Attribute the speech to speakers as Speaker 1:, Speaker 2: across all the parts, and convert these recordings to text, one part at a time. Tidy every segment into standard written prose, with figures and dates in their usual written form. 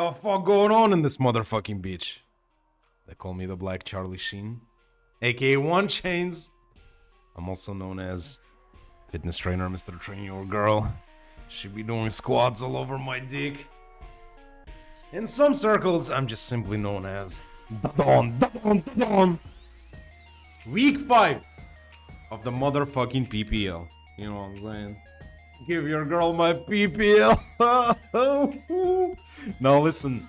Speaker 1: The fuck going on in this motherfucking beach? They call me the Black Charlie Sheen, aka One Chains. I'm also known as fitness trainer, Mr. Train Your Girl. She be doing squats all over my dick. In some circles, I'm just simply known as Don. Week 5 of the motherfucking PPL. You know what I'm saying? Give your girl my PPL. Now listen,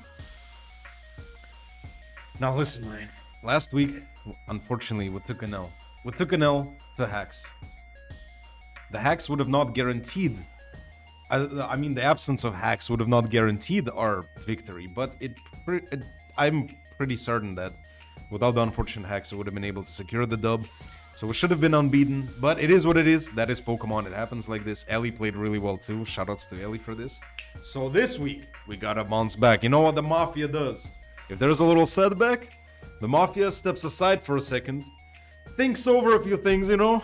Speaker 1: man. Last week, unfortunately, we took an L. We took an L to hacks. The hacks would have not guaranteed. I mean, the absence of hacks would have not guaranteed our victory, but I'm pretty certain that without the unfortunate hacks, we would have been able to secure the dub. So we should have been unbeaten, but it is what it is. That is Pokemon. It happens like this. Ellie played really well too. Shoutouts to Ellie for this. So this week, we gotta bounce back. You know what the Mafia does? If there's a little setback, the Mafia steps aside for a second, thinks over a few things, you know,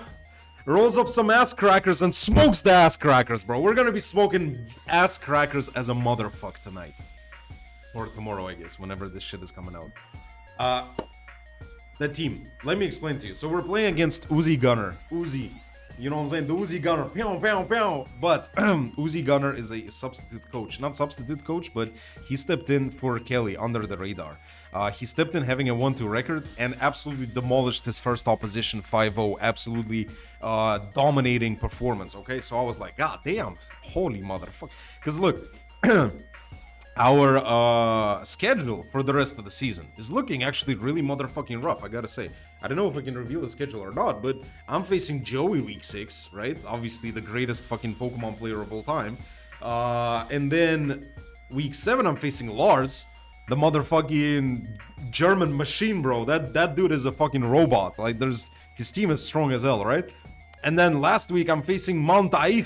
Speaker 1: rolls up some ass crackers and smokes the ass crackers, bro. We're gonna be smoking ass crackers as a motherfuck tonight. Or tomorrow, I guess, whenever this shit is coming out. The team, let me explain to you. So we're playing against Uzi Gunner. Uzi, you know what I'm saying? The Uzi Gunner, pew, pew, pew. But Uzi Gunner is a substitute coach. Not substitute coach, but he stepped in for Kelly under the radar. He stepped in having a 1-2 record and absolutely demolished his first opposition 5-0. Absolutely dominating performance, okay? So I was like, God damn, holy motherfucker. Because look, our schedule for the rest of the season is looking actually really motherfucking rough, I gotta say. I don't know if I can reveal the schedule or not, but I'm facing Joey week 6, right? Obviously the greatest fucking Pokemon player of all time. And then week 7 I'm facing Lars, the motherfucking German machine, bro. That dude is a fucking robot. Like, his team is strong as hell, right? And then last week I'm facing Mount Aich.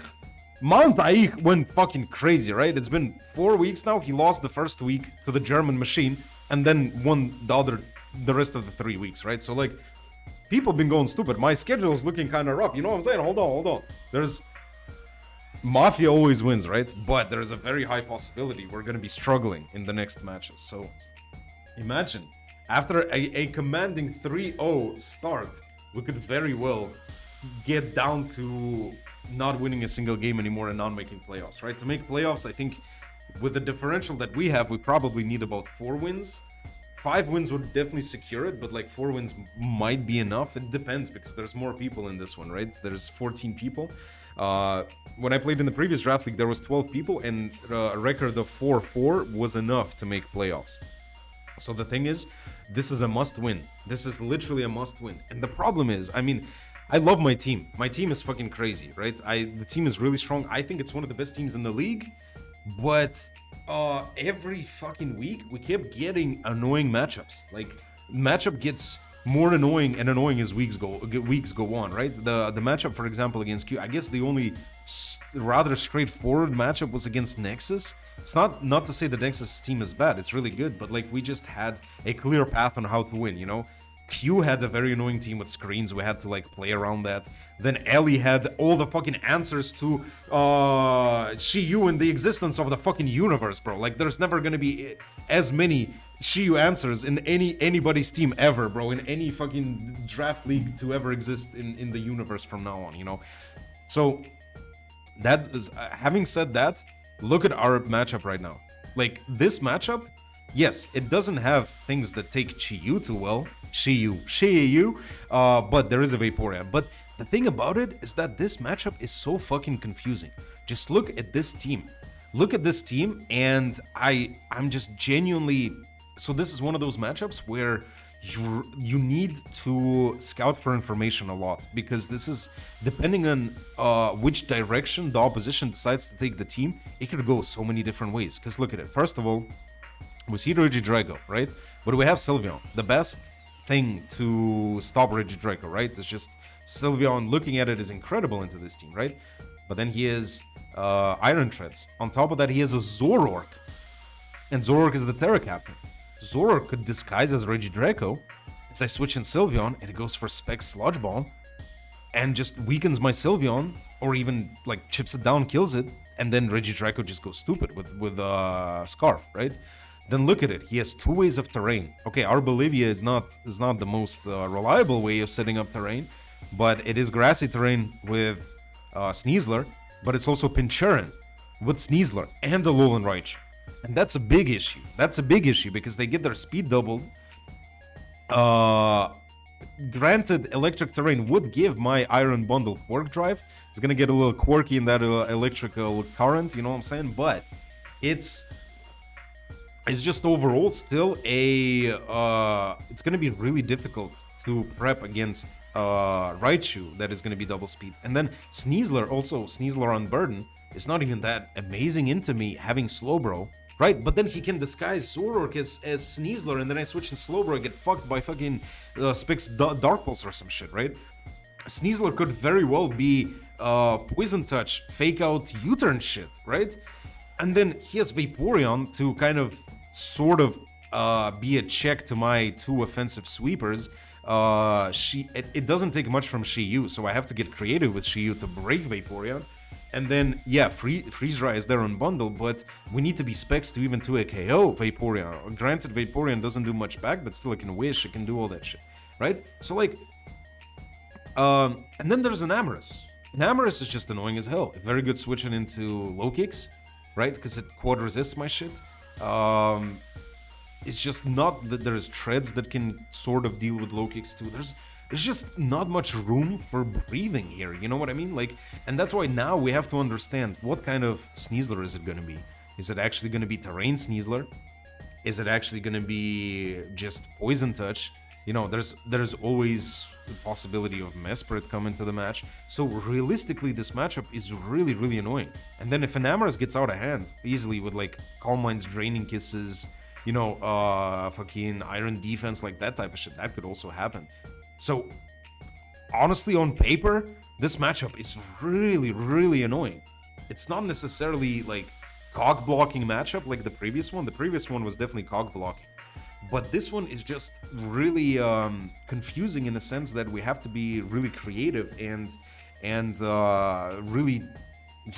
Speaker 1: Mount Aich went fucking crazy, right? It's been 4 weeks now. He lost the first week to the German machine and then won the rest of the 3 weeks, right? So like, people been going stupid. My schedule is looking kind of rough. You know what I'm saying? Hold on. There's Mafia always wins, right? But there's a very high possibility we're gonna be struggling in the next matches. So imagine after a commanding 3-0 start, we could very well get down to not winning a single game anymore and not making playoffs, right? To make playoffs, I think with the differential that we have, we probably need about 4 wins. 5 wins would definitely secure it, but like 4 wins might be enough. It depends because there's more people in this one, right? There's 14 people. When I played in the previous draft league, there was 12 people and a record of 4-4 was enough to make playoffs. So the thing is, this is a must win. This is literally a must win. And the problem is, I mean, I love my team. My team is fucking crazy, right? The team is really strong. I think it's one of the best teams in the league. But every fucking week, we kept getting annoying matchups. Like, matchup gets more annoying and annoying as weeks go on, right? The matchup, for example, against Q, I guess the only rather straightforward matchup was against Nexus. It's not to say the Nexus team is bad. It's really good, but like, we just had a clear path on how to win, you know? Q had a very annoying team with screens. We had to like play around that. Then Ellie had all the fucking answers to Shiyu and the existence of the fucking universe, bro. Like, there's never gonna be as many Shiyu answers in anybody's team ever, bro. In any fucking draft league to ever exist in the universe from now on, you know. So that is having said that, look at our matchup right now. Like, this matchup, yes, it doesn't have things that take Shiyu too well. Shiyu, but there is a Vaporeon. But the thing about it is that this matchup is so fucking confusing. Just look at this team. Look at this team, and I'm just genuinely... So this is one of those matchups where you need to scout for information a lot, because this is, depending on which direction the opposition decides to take the team, it could go so many different ways. Because look at it. First of all, we see Regidrago, right? But we have Sylveon. The best thing to stop Regidrago, right? It's just Sylveon, looking at it, is incredible into this team, right? But then he has Iron Treads. On top of that, he has a Zoroark. And Zoroark is the Terra Captain. Zoroark could disguise as Regidrago. As I switch in Sylveon, and it goes for Specs Sludge Ball and just weakens my Sylveon, or even like chips it down, kills it, and then Regidrago just goes stupid with Scarf, right? then look at it. He has two ways of terrain. Okay, our Bolivia is not the most reliable way of setting up terrain, but it is grassy terrain with Sneasler, but it's also Pinchurin with Sneasler and the Alolan Raichu. And that's a big issue. That's a big issue because they get their speed doubled. Granted, electric terrain would give my Iron Bundle Quark Drive. It's gonna get a little quirky in that electrical current, you know what I'm saying? But it's just overall still it's gonna be really difficult to prep against Raichu that is gonna be double speed. And then Sneasler on Burden is not even that amazing into me having Slowbro, right? But then he can disguise Zoroark as Sneasler, and then I switch in Slowbro, I get fucked by fucking Spix Dark Pulse or some shit, right? Sneasler could very well be Poison Touch, Fake Out, U-turn shit, right? And then he has Vaporeon to kind of sort of be a check to my two offensive sweepers. It doesn't take much from Shiyu, so I have to get creative with Shiyu to break Vaporeon. And then, yeah, Freeze-Dry is there on bundle, but we need to be specs to even to a KO Vaporeon. Granted, Vaporeon doesn't do much back, but still it can wish, it can do all that shit, right? So like, and then there's Enamorus. Enamorus is just annoying as hell. Very good switching into low kicks, right? Because it quad resists my shit. It's just not that there's treads that can sort of deal with low kicks too. There's just not much room for breathing here, you know what I mean? Like, and that's why now we have to understand what kind of Sneasler is it gonna be? Is it actually gonna be Terrain Sneasler? Is it actually gonna be just Poison Touch? You know, there's always the possibility of Mesprit coming to the match. So realistically, this matchup is really, really annoying. And then if Enamorus gets out of hand easily with like Calm Mind's Draining Kisses, you know, fucking Iron Defense, like that type of shit, that could also happen. So, honestly, on paper, this matchup is really, really annoying. It's not necessarily like cog blocking matchup like the previous one. The previous one was definitely cog blocking. But this one is just really confusing in the sense that we have to be really creative and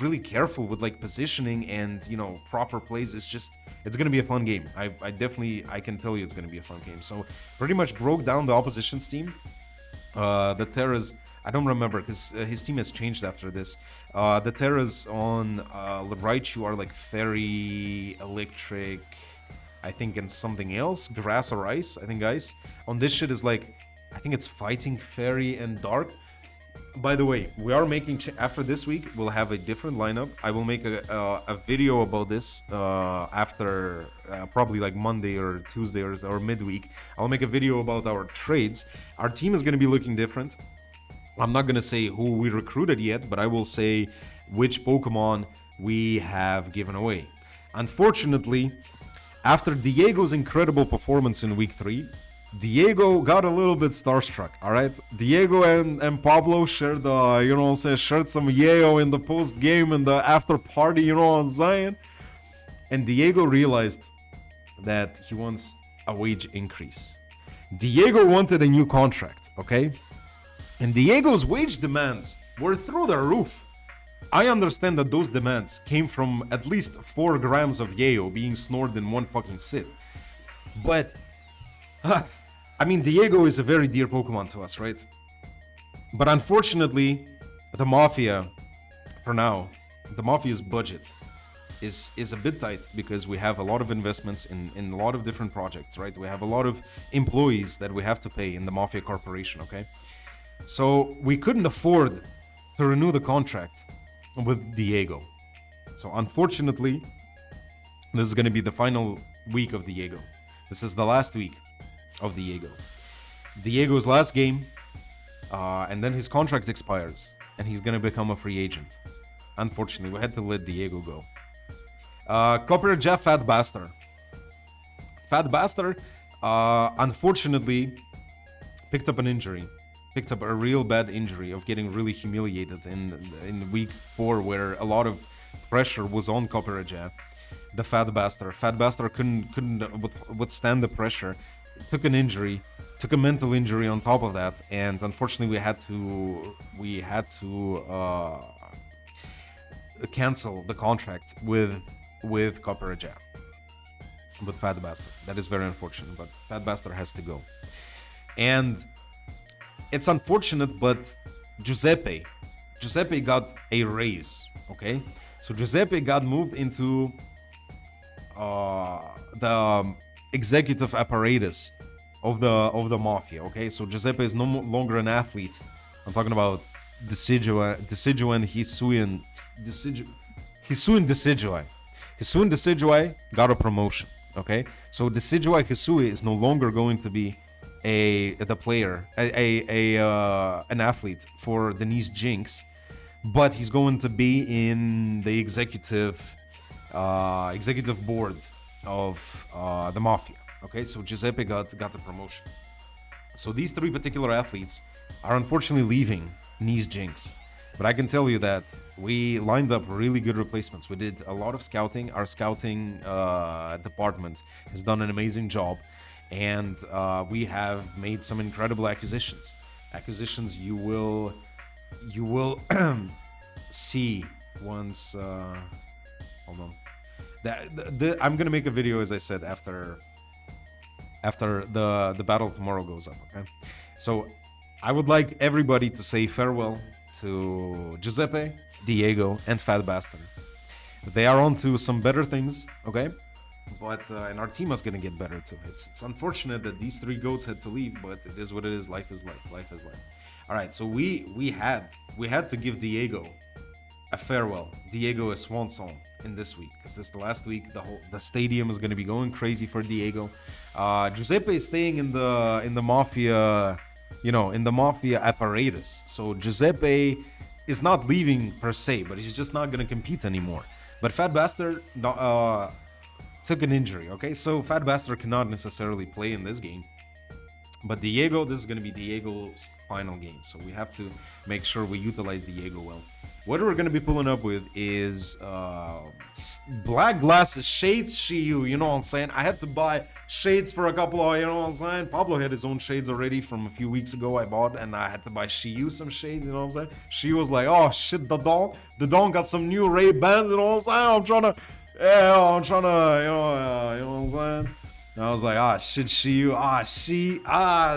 Speaker 1: really careful with like positioning and, you know, proper plays. It's gonna be a fun game. I can tell you it's gonna be a fun game. So pretty much broke down the opposition's team. The Terras, I don't remember because his team has changed after this. The Terras on Raichu are like Fairy, Electric, I think, and something else, Grass or Ice. I think Ice. On this shit is like, I think it's Fighting, Fairy, and Dark. By the way, we are making after this week we'll have a different lineup. I will make a video about this after probably like Monday or Tuesday or midweek. I'll make a video about our trades. Our team is going to be looking different. I'm not going to say who we recruited yet, but I will say which Pokemon we have given away. Unfortunately, after Diego's incredible performance in week 3, Diego got a little bit starstruck, alright? Diego and Pablo shared, shared some yayo in the post-game and the after-party, you know, on Zion. And Diego realized that he wants a wage increase. Diego wanted a new contract, okay? And Diego's wage demands were through the roof. I understand that those demands came from at least 4 grams of yayo being snorted in one fucking sit. But... I mean, Diego is a very dear Pokemon to us, right? But unfortunately, the Mafia, for now, the Mafia's budget is a bit tight because we have a lot of investments in a lot of different projects, right? We have a lot of employees that we have to pay in the Mafia Corporation, okay? So we couldn't afford to renew the contract with Diego. So unfortunately, this is going to be the final week of Diego. This is the last week of Diego's last game, and then his contract expires and he's gonna become a free agent. Unfortunately, we had to let Diego go. Copper Jeff Fat Bastard, unfortunately picked up a real bad injury of getting really humiliated in week 4, where a lot of pressure was on Copper Jeff. The Fat Bastard couldn't withstand the pressure. Took an injury, took a mental injury on top of that, and unfortunately we had to cancel the contract with Copper Jam. with Fat Bastard. That is very unfortunate, but Fat Bastard has to go. And it's unfortunate, but Giuseppe got a raise, okay? So Giuseppe got moved into the executive apparatus of the mafia, okay? So Giuseppe is no longer an athlete. I'm talking about decidueye-hisui got a promotion, okay? So decidueye-hisui is no longer going to be an athlete for Denise Jynx, but he's going to be in the executive board of the mafia. Okay, so Giuseppe got a promotion. So these three particular athletes are unfortunately leaving Denise Jynx. But I can tell you that we lined up really good replacements. We did a lot of scouting. Our scouting department has done an amazing job. And we have made some incredible acquisitions. Acquisitions you will see once. Hold on. I'm gonna make a video, as I said, after the battle tomorrow goes up. Okay, so I would like everybody to say farewell to Giuseppe, Diego, and Fat Bastard. They are on to some better things. Okay. But and our team is gonna get better too. It's unfortunate that these three goats had to leave, but it is what it is. Life is life. Life is life. All right, so we had to give Diego a farewell. Diego a swan song in this week because this is the last week. The stadium is gonna be going crazy for Diego. Giuseppe is staying in the mafia, in the mafia apparatus. So Giuseppe is not leaving per se, but he's just not gonna compete anymore. But Fat Bastard took an injury, okay? So Fat Bastard cannot necessarily play in this game. But Diego, this is going to be Diego's final game. So we have to make sure we utilize Diego well. What we're going to be pulling up with is black glasses, shades Shiyu, you know what I'm saying? I had to buy shades for a couple of, you know what I'm saying? Pablo had his own shades already from a few weeks ago I bought, and I had to buy Shiyu some shades, you know what I'm saying? She was like, oh shit, the Don got some new Ray-Bans, you know what I'm saying? I'm trying to, you know what I'm saying? And I was like, shit, Shiyu,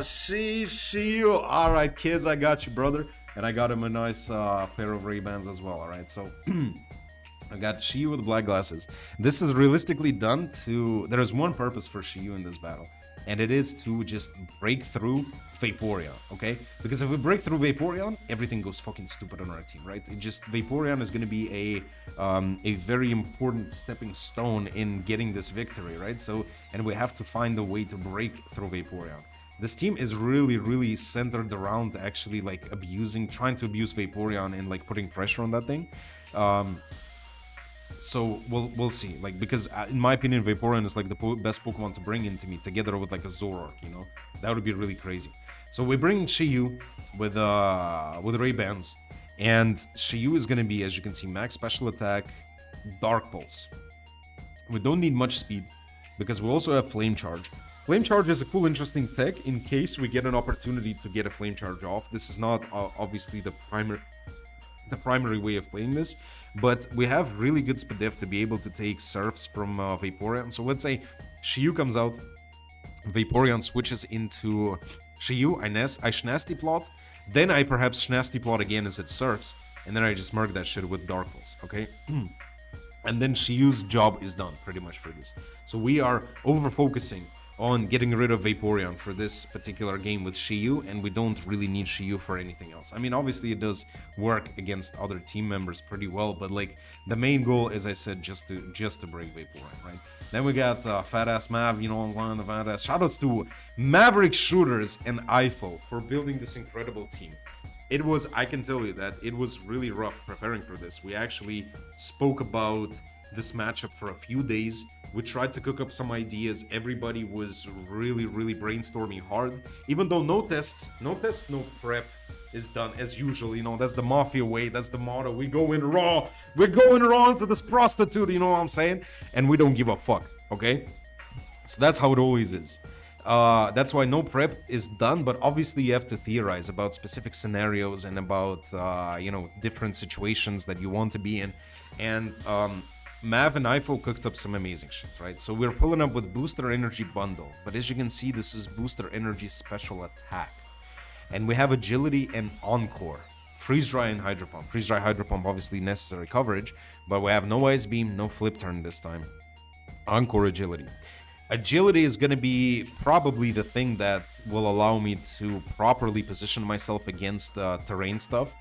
Speaker 1: Shiyu. All right, kids, I got you, brother. And I got him a nice pair of Ray-Bans as well, all right? So I got Shiyu with black glasses. This is realistically done there is one purpose for Shiyu in this battle, and it is to just break through Vaporeon, okay? Because if we break through Vaporeon, everything goes fucking stupid on our team, right? Vaporeon is going to be a very important stepping stone in getting this victory, right? So, and we have to find a way to break through Vaporeon. This team is really, really centered around actually like trying to abuse Vaporeon and like putting pressure on that thing. So we'll see, like, because in my opinion, Vaporeon is like the best Pokemon to bring into me together with like a Zoroark, that would be really crazy. So we bring Shiyu with Ray-Bans, and Shiyu is gonna be, as you can see, max special attack, Dark Pulse. We don't need much speed because we also have Flame Charge. Flame Charge is a cool, interesting tech in case we get an opportunity to get a Flame Charge off. This is not obviously the primary way of playing this, but we have really good Spadef to be able to take Surfs from Vaporeon. So let's say Shiyu comes out, Vaporeon switches into Shiyu, I Schnasty Plot, then I perhaps Schnasty Plot again as it Surfs, and then I just murk that shit with Dark Pulse, okay? And then Shiyu's job is done pretty much for this. So we are over-focusing on getting rid of Vaporeon for this particular game with Shiyu, and we don't really need Shiyu for anything else. I mean, obviously it does work against other team members pretty well, but like the main goal, as I said, just to break Vaporeon, right? Then we got Fat Ass Mav, you know what I'm saying, the Fat Ass. Shoutouts to Maverick Shooters and IFO for building this incredible team. I can tell you that it was really rough preparing for this. We actually spoke about this matchup for a few days. We tried to cook up some ideas. Everybody was really, really brainstorming hard. Even though no test, no prep is done as usual. That's the Mafia way. That's the motto. We go in raw. We're going raw into this prostitute, you know what I'm saying? And we don't give a fuck, okay? So that's how it always is. That's why no prep is done, but obviously you have to theorize about specific scenarios and about, different situations that you want to be in. And Mav and Ifo cooked up some amazing shit, right? So we're pulling up with Booster Energy Bundle, but as you can see, this is Booster Energy Special Attack. And we have Agility and Encore. Freeze Dry and Hydro Pump. Freeze Dry, Hydro Pump, obviously necessary coverage, but we have no Ice Beam, no Flip Turn this time. Encore Agility. Agility is going to be probably the thing that will allow me to properly position myself against terrain stuff.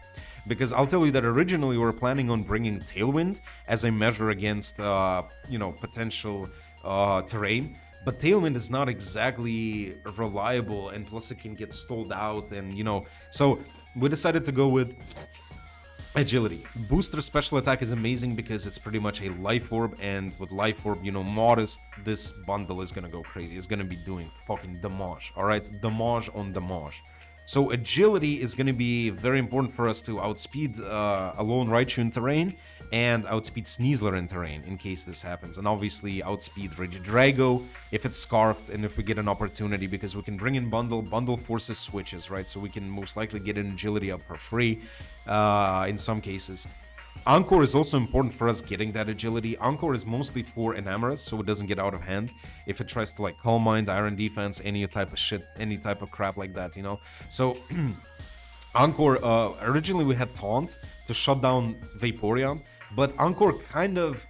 Speaker 1: Because I'll tell you that originally we were planning on bringing Tailwind as a measure against, potential terrain. But Tailwind is not exactly reliable, and plus it can get stalled out, and, So we decided to go with Agility. Booster Special Attack is amazing because it's pretty much a Life Orb, and with Life Orb, Modest, this bundle is gonna go crazy. It's gonna be doing fucking damage, alright? Damage on damage. So Agility is going to be very important for us to outspeed a lone Raichu in terrain and outspeed Sneasler in terrain in case this happens. And obviously outspeed Regidrago if it's Scarfed and if we get an opportunity, because we can bring in Bundle forces switches, right? So we can most likely get an Agility up for free in some cases. Encore is also important for us getting that Agility. Encore is mostly for enamorus, so it doesn't get out of hand. If it tries to Calm Mind, Iron Defense, any type of shit, any type of crap like that, So, Encore, originally we had Taunt to shut down Vaporeon, but Encore kind of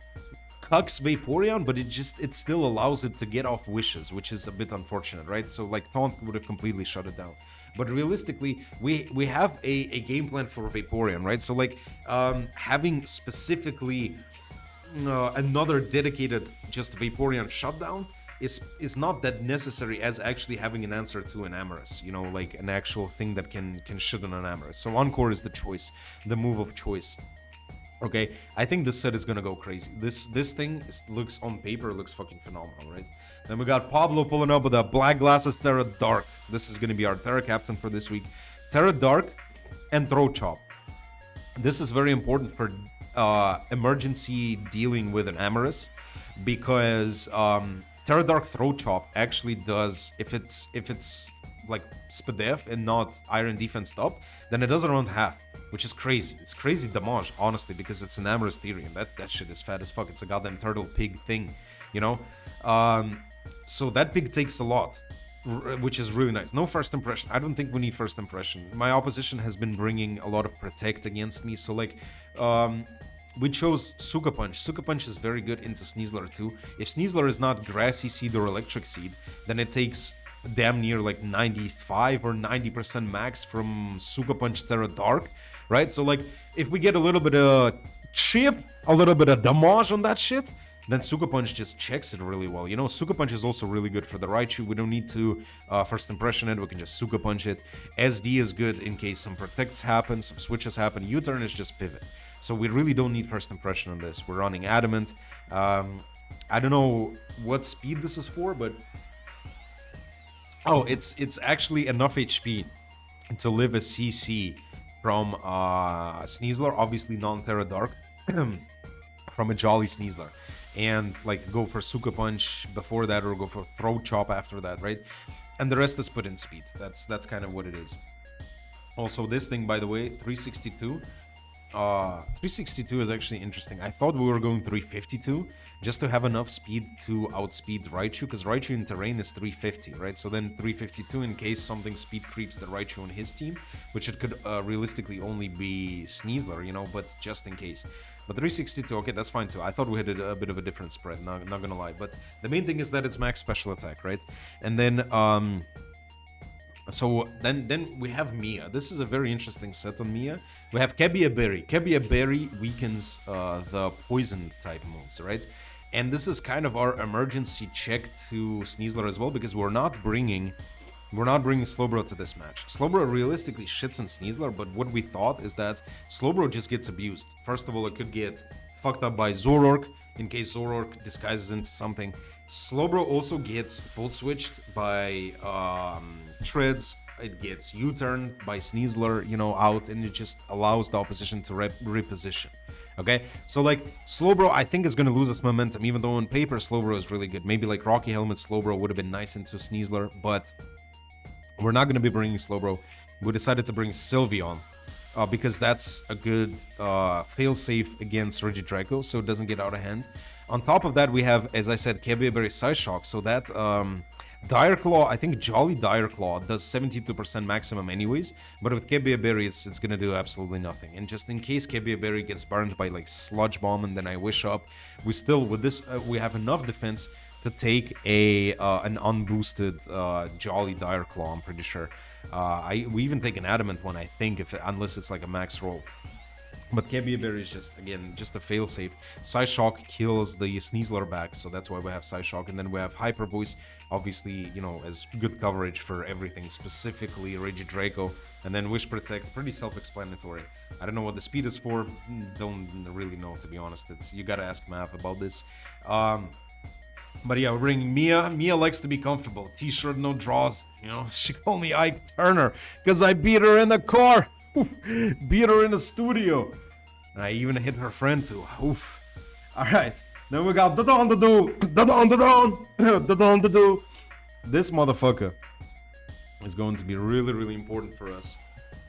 Speaker 1: cucks Vaporeon, but it still allows it to get off wishes, which is a bit unfortunate, right? So, Taunt would have completely shut it down. But realistically, we have a game plan for Vaporeon, right? So having specifically another dedicated just Vaporeon shutdown is not that necessary as actually having an answer to an Enamorus, an actual thing that can shit on an Enamorus. So Encore is the choice, the move of choice. Okay, I think this set is gonna go crazy. This thing looks on paper looks fucking phenomenal, right? Then we got Pablo pulling up with a Black Glasses Terra Dark. This is gonna be our Terra captain for this week. Terra Dark and Throat Chop. This is very important for emergency dealing with an Amorous, because Terra Dark Throat Chop actually does, if it's Spadef and not Iron Defense up, then it does around half, which is crazy. It's crazy damage, honestly, because it's an Amorous Theory, and that shit is fat as fuck. It's a goddamn turtle pig thing, So that pig takes a lot, which is really nice. No first impression. I don't think we need first impression. My opposition has been bringing a lot of protect against me, so we chose Suka Punch. Suka Punch is very good into Sneasler too. If Sneasler is not Grassy Seed or Electric Seed, then it takes damn near 95 or 90% max from Suka Punch Terra Dark, right? So if we get a little bit of chip, a little bit of damage on that shit, then Suka Punch just checks it really well. Suka Punch is also really good for the Raichu. We don't need to first impression it. We can just Suka Punch it. SD is good in case some protects happen, some switches happen. U-turn is just pivot. So we really don't need first impression on this. We're running Adamant. I don't know what speed this is for, but... Oh, it's actually enough HP to live a CC from Sneasler, obviously non-Terra Dark, from a Jolly Sneasler. And go for Suka Punch before that, or go for Throat Chop after that, right? And the rest is put in speed. That's kind of what it is. Also, this thing, by the way, 362. 362 is actually interesting. I thought we were going 352 just to have enough speed to outspeed Raichu, because Raichu in terrain is 350, right? So then 352 in case something speed creeps the Raichu on his team, which it could realistically only be Sneasler, but just in case. But 362, okay, that's fine too. I thought we had a bit of a different spread, not gonna lie. But the main thing is that it's max special attack, right? And then so then we have Mia. This is a very interesting set on Mia. We have Kebia Berry. Kebia Berry weakens the poison type moves, right? And this is kind of our emergency check to Sneasler as well, because we're not bringing Slowbro to this match. Slowbro realistically shits on Sneasler, but what we thought is that Slowbro just gets abused. First of all, it could get fucked up by Zoroark, in case Zoroark disguises into something. Slowbro also gets Volt Switched by Treads. It gets U-turned by Sneasler, out, and it just allows the opposition to reposition. Okay, so Slowbro, I think is gonna lose its momentum, even though on paper Slowbro is really good. Maybe Rocky Helmet Slowbro would have been nice into Sneasler, but we're not gonna be bringing Slowbro. We decided to bring Sylveon because that's a good fail-safe against Regidraco, so it doesn't get out of hand. On top of that, we have, as I said, Kebiaberry Psyshock, so that Dire Claw, I think Jolly Dire Claw does 72% maximum anyways, but with Kebiaberry, it's gonna do absolutely nothing. And just in case Kebiaberry gets burned by like Sludge Bomb and then I Wish Up, we still, with this, we have enough defense to take an unboosted Jolly Dire Claw, I'm pretty sure. We even take an Adamant one, I think, unless it's like a max roll. But Kebiaberry is just, again, just a failsafe. Psyshock kills the Sneasler back, so that's why we have Psyshock. And then we have Hyper Voice, obviously, you know, as good coverage for everything, specifically Regidraco. And then Wish Protect, pretty self-explanatory. I don't know what the speed is for, don't really know, to be honest. You gotta ask Mav about this. But yeah, we're bringing Mia. Mia likes to be comfortable. T-shirt, no draws. You know, she called me Ike Turner because I beat her in the car. Beat her in the studio. And I even hit her friend too. Oof. Alright. Then we got da-don-da-do. Da-don-da-don. Da-don-da-do. This motherfucker is going to be really, really important for us.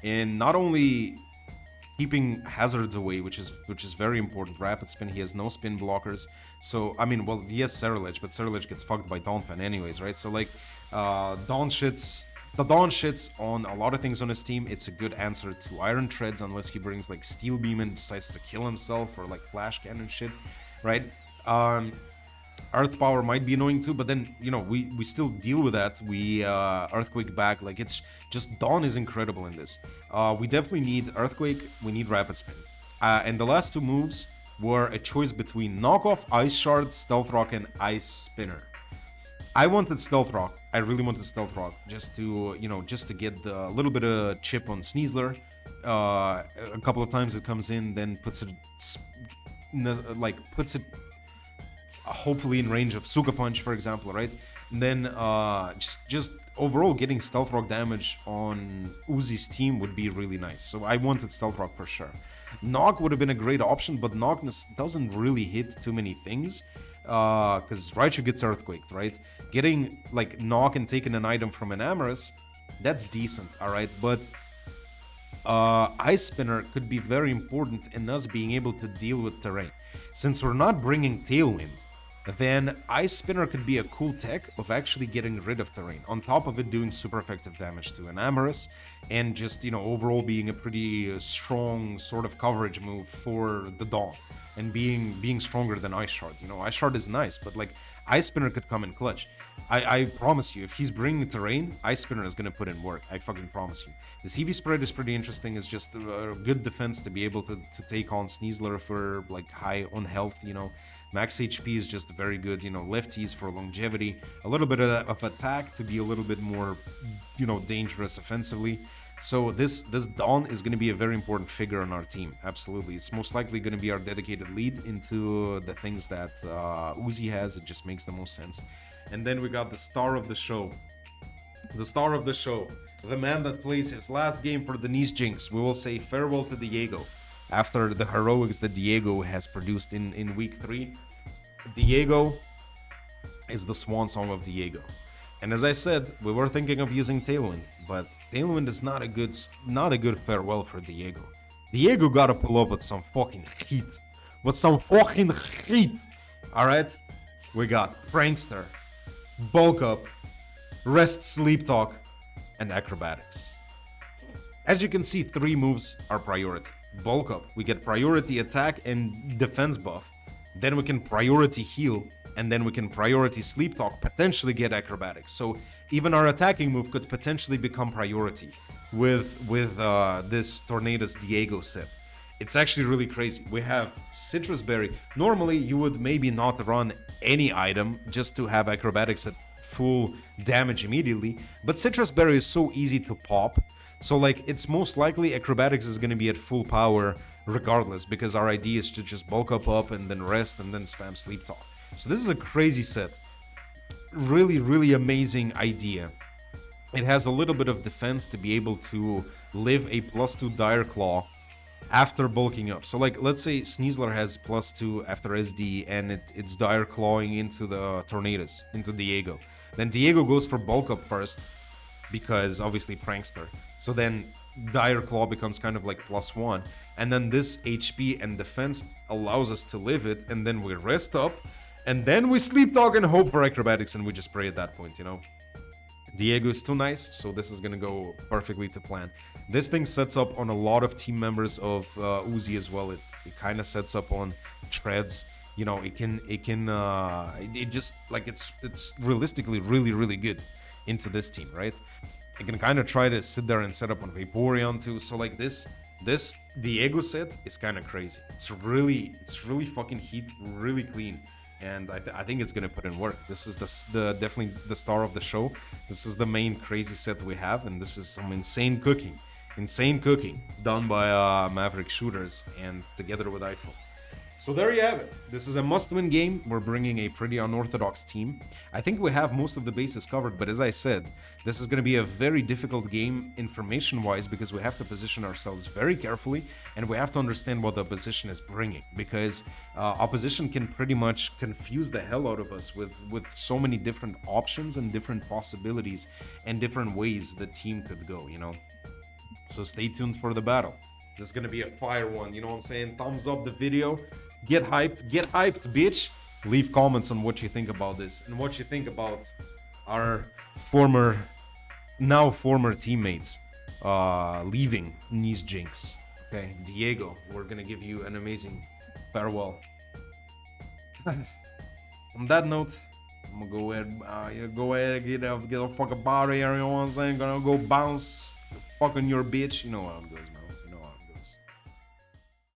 Speaker 1: In not only keeping hazards away, which is very important. Rapid spin, he has no spin blockers. So, I mean, well, he has Ceruledge, but Ceruledge gets fucked by Dawnfan anyways, right? So, like, Dawn shits on a lot of things on his team. It's a good answer to Iron Treads, unless he brings, like, Steel Beam and decides to kill himself, or, like, Flash Cannon shit, right? Earth Power might be annoying too, but then, you know, we still deal with that. We Earthquake back, like, it's just Dawn is incredible in this. We definitely need Earthquake, we need Rapid Spin. And the last two moves were a choice between Knockoff, Ice Shard, Stealth Rock, and Ice Spinner. I wanted Stealth Rock. I really wanted Stealth Rock, just to, you know, just to get the little bit of chip on Sneasler. A couple of times it comes in, then puts it hopefully in range of Suka Punch, for example, right? And then just overall getting Stealth Rock damage on Uzi's team would be really nice. So I wanted Stealth Rock for sure. Knock would have been a great option, but Knock doesn't really hit too many things, because Raichu gets Earthquaked, right? Getting like Knock and taking an item from Enamorus, that's decent, alright? But Ice Spinner could be very important in us being able to deal with terrain. Since we're not bringing Tailwind, then Ice Spinner could be a cool tech of actually getting rid of terrain, on top of it doing super effective damage to Enamorus, and just, you know, overall being a pretty strong sort of coverage move for the Dawn, and being stronger than Ice Shard. You know, Ice Shard is nice, but like, Ice Spinner could come in clutch. I promise you, if he's bringing terrain, Ice Spinner is gonna put in work. I fucking promise you. The CV spread is pretty interesting. It's just a good defense to be able to take on Sneasler for like high on health, you know. Max HP is just very good, you know, lefties for longevity, a little bit of attack to be a little bit more, you know, dangerous offensively. So this Dawn is going to be a very important figure on our team, absolutely. It's most likely going to be our dedicated lead into the things that Uzi has. It just makes the most sense. And then we got the star of the show. The star of the show, the man that plays his last game for the Nice Jynx. We will say farewell to Diego. After the heroics that Diego has produced in week 3, Diego is the swan song of Diego. And as I said, we were thinking of using Tailwind, but Tailwind is not a good farewell for Diego. Diego gotta pull up with some fucking heat. Alright? We got Prankster, Bulk Up, Rest Sleep Talk, and Acrobatics. As you can see, 3 moves are priority. Bulk Up, we get priority attack and defense buff. Then we can priority heal, and then we can priority sleep talk, potentially get acrobatics. So even our attacking move could potentially become priority with this Tornadus Diego set. It's actually really crazy. We have Citrus Berry. Normally you would maybe not run any item just to have acrobatics at full damage immediately, but Citrus Berry is so easy to pop. So like, it's most likely acrobatics is going to be at full power regardless, because our idea is to just bulk up and then rest and then spam sleep talk. So this is a crazy set. Really, really amazing idea. It has a little bit of defense to be able to live a +2 Dire Claw after bulking up. So like, let's say Sneasler has +2 after SD and it's Dire Clawing into the Tornadus, into Diego. Then Diego goes for bulk up first. because obviously prankster. So then dire claw becomes kind of like +1, and then this HP and defense allows us to live it, and then we rest up, and then we sleep talk and hope for acrobatics, and we just pray at that point, you know. Diego is too nice, so this is gonna go perfectly to plan. This thing sets up on a lot of team members of Uzi as well. It kind of sets up on treads. You know, it just like it's realistically really good into this team, right? I can kind of try to sit there and set up on Vaporeon too. So like this Diego set is kind of crazy. It's really fucking heat, really clean. And I think it's gonna put in work. This is the definitely the star of the show. This is the main crazy set we have, and this is some insane cooking done by Maverick Shooters and together with iPhone. So there you have it. This is a must-win game. We're bringing a pretty unorthodox team. I think we have most of the bases covered, but as I said, this is going to be a very difficult game information-wise because we have to position ourselves very carefully and we have to understand what the opposition is bringing, because opposition can pretty much confuse the hell out of us with so many different options and different possibilities and different ways the team could go, you know? So stay tuned for the battle. This is going to be a fire one, you know what I'm saying? Thumbs up the video. Get hyped, bitch. Leave comments on what you think about this and what you think about our now former teammates leaving Nice Jynx. Okay, Diego, we're gonna give you an amazing farewell. On that note, I'm gonna go ahead and get a fucking body here, you know what I'm saying? Gonna go bounce fucking your bitch. You know how it goes, man.